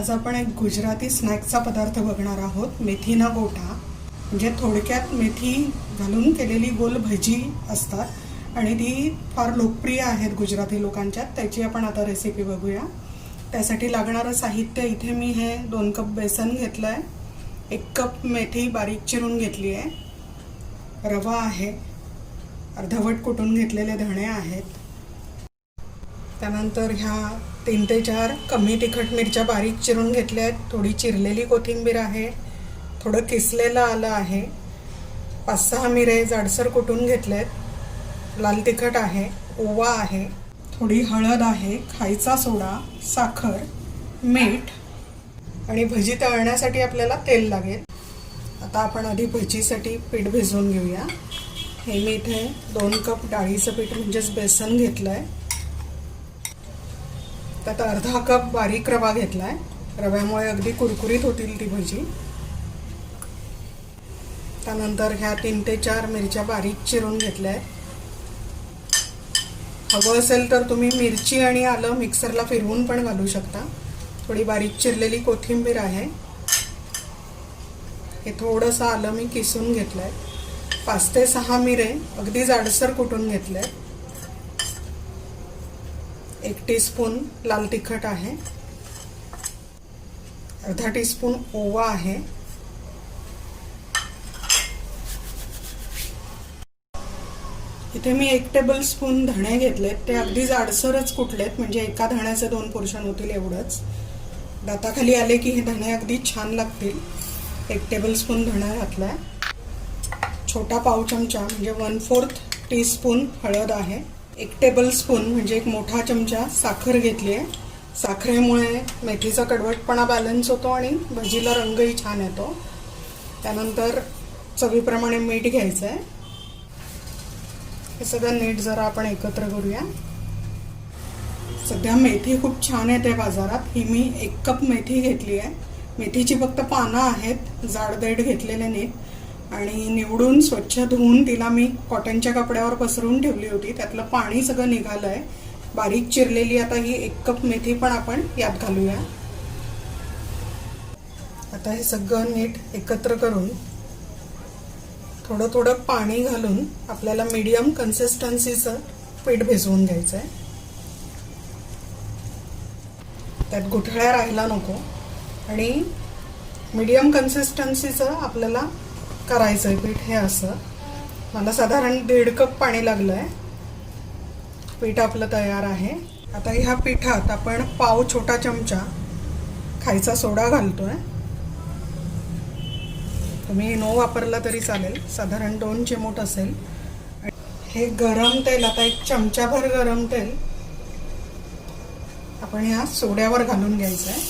आज आपण एक गुजराती स्नॅक्सचा पदार्थ बघणार आहोत, मेथी ना गोटा. म्हणजे थोडक्यात मेथी घालून केलेली गोल भजी असतात आणि ती फार लोकप्रिय आहेत गुजराती लोकांच्यात. त्याची आपण आता रेसिपी बघूया. त्यासाठी लागणारं साहित्य इथे मी हे 2 कप बेसन घेतलं आहे, 1 कप मेथी बारीक चिरून घेतली आहे, रवा आहे, अर्धवट कुटून घेतलेले धणे आहेत, त्यानंतर ह्या 3 ते 4 कमी तिखट मिरच्या बारीक चिरून घेतल्या आहेत, थोडी चिरलेली कोथिंबीर आहे, थोडं किसलेलं आलं आहे, 5-6 मिरे जाडसर कुटून घेतलेत, लाल तिखट आहे, ओवा आहे, थोडी हळद आहे, खायचा सोडा, साखर, मीठ आणि भजी तळण्यासाठी आपल्याला तेल लागेल. आता आपण आधी भजीसाठी पीठ भिजवून घेऊया. हे मी इथे 2 कप डाळीचं पीठ म्हणजेच बेसन घेतलं आहे. त्यात अर्धा कप बारीक रवा घेतला आहे. रव्यामुळे अगदी कुरकुरीत होतील ती भजी. त्यानंतर ह्या 3 ते 4 मिरच्या बारीक चिरून घेतल्या आहेत. हवं असेल तर तुम्ही मिरची आणि आलं मिक्सरला फिरवून पण घालू शकता. थोडी बारीक चिरलेली कोथिंबीर आहे. हे थोडंसं आलं मी किसून घेतलं आहे. 5 ते 6 मिरे अगदी जाडसर कुटून घेतले आहेत. 1 टीस्पून लाल तिखट आहे, अर्धा टीस्पून ओवा आहे, इथे मी 1 टेबलस्पून धणे घेतलेत. ते अगदी जाडसरच कुटलेत, म्हणजे एका धण्याचे 2 पोर्शन होतील एवढंच. दाताखाली आले की हे धणे अगदी छान लागतील. 1 टेबलस्पून धणा घातलाय. छोटा पाव चमचा म्हणजे 1/4 टीस्पून हळद आहे. 1 टेबलस्पून म्हणजे 1 मोठा चमचा साखर घेतली आहे. साखरेमुळे मेथीचा कडवटपणा बॅलन्स होतो आणि भजीला रंगही छान येतो. त्यानंतर चवीप्रमाणे मीठ घ्यायचं आहे. हे सगळं नीट जरा आपण एकत्र करूया. सध्या मेथी खूप छान येते बाजारात. ही मी 1 कप मेथी घेतली आहे. मेथीची फक्त पानं आहेत, जाड देठ घेतलेले नाहीत. आणि निवडून स्वच्छ धुवून तिला मी कॉटनच्या कपड्यावर पसरून ठेवली होती. त्यातलं पाणी सगळं निघालं आहे. बारीक चिरलेली आता ही 1 कप मेथी पण आपण यात घालूया. आता हे सगळं नीट एकत्र करून थोडं थोडं पाणी घालून आपल्याला मीडियम कन्सिस्टन्सीचं पीठ भिजवून घ्यायचं आहे. त्यात गुठळ्या राहायला नको आणि मीडियम कन्सिस्टन्सीचं आपल्याला करायचं आहे पीठ. हे असं मला साधारण 1.5 कप पाणी लागलं आहे. पीठ आपलं तयार आहे. आता ह्या पिठात आपण पाव छोटा चमचा खायचा सोडा घालतोय. तुम्ही नो वापरला तरी चालेल, साधारण 2 चिमूट असेल. हे गरम तेल, आता 1 चमचाभर गरम तेल आपण ह्या सोड्यावर घालून घ्यायचं आहे.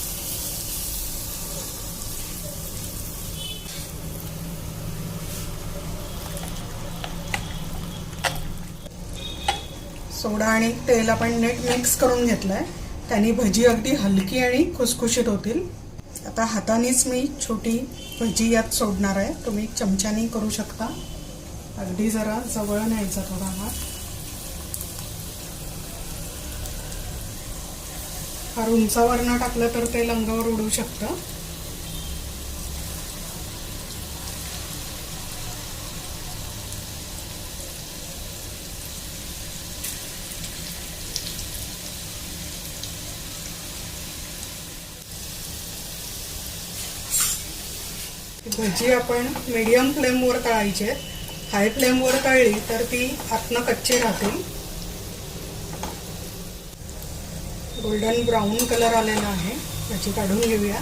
सोडा आणि तेल आपण नीट मिक्स करून घेतलंय. त्याने भजी अगदी हलकी आणि खुसखुशीत होतील. आता हातानेच मी छोटी भजी यात सोडणार आहे. तुम्ही चमच्याने करू शकता. अगदी जरा जवळ न्यायचा थोडा हात. फार उंचावरनं टाकलं तर ते अंगावर उडू शकतं. भजी आपण मीडियम फ्लेमवर तळायची आहे. हाय फ्लेमवर तळली तर ती आतनं कच्ची राहतील. गोल्डन ब्राऊन कलर आलेला आहे. भजी काढून घेऊया.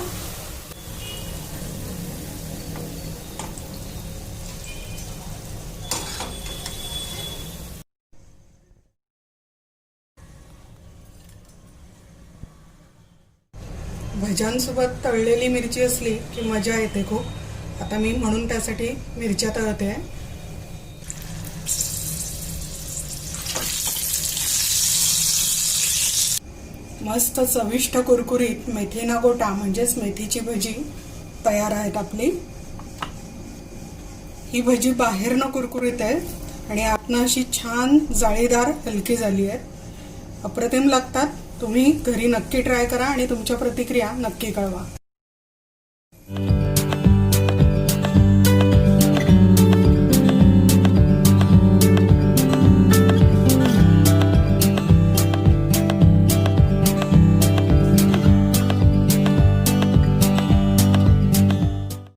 भज्यांसोबत तळलेली मिरची असली की मजा येते खूप. आता मी म्हणून त्यासाठी मिरच्या तळते. मस्त चविष्ट कुरकुरीत मेथी ना गोटा म्हणजेच मेथीची भजी तयार आहेत आपली. ही भजी बाहेरनं कुरकुरीत आहे आणि आतनं अशी छान जाळीदार हलकी झाली आहे. अप्रतिम लागतात. तुम्ही घरी नक्की ट्राय करा आणि तुमच्या प्रतिक्रिया नक्की कळवा.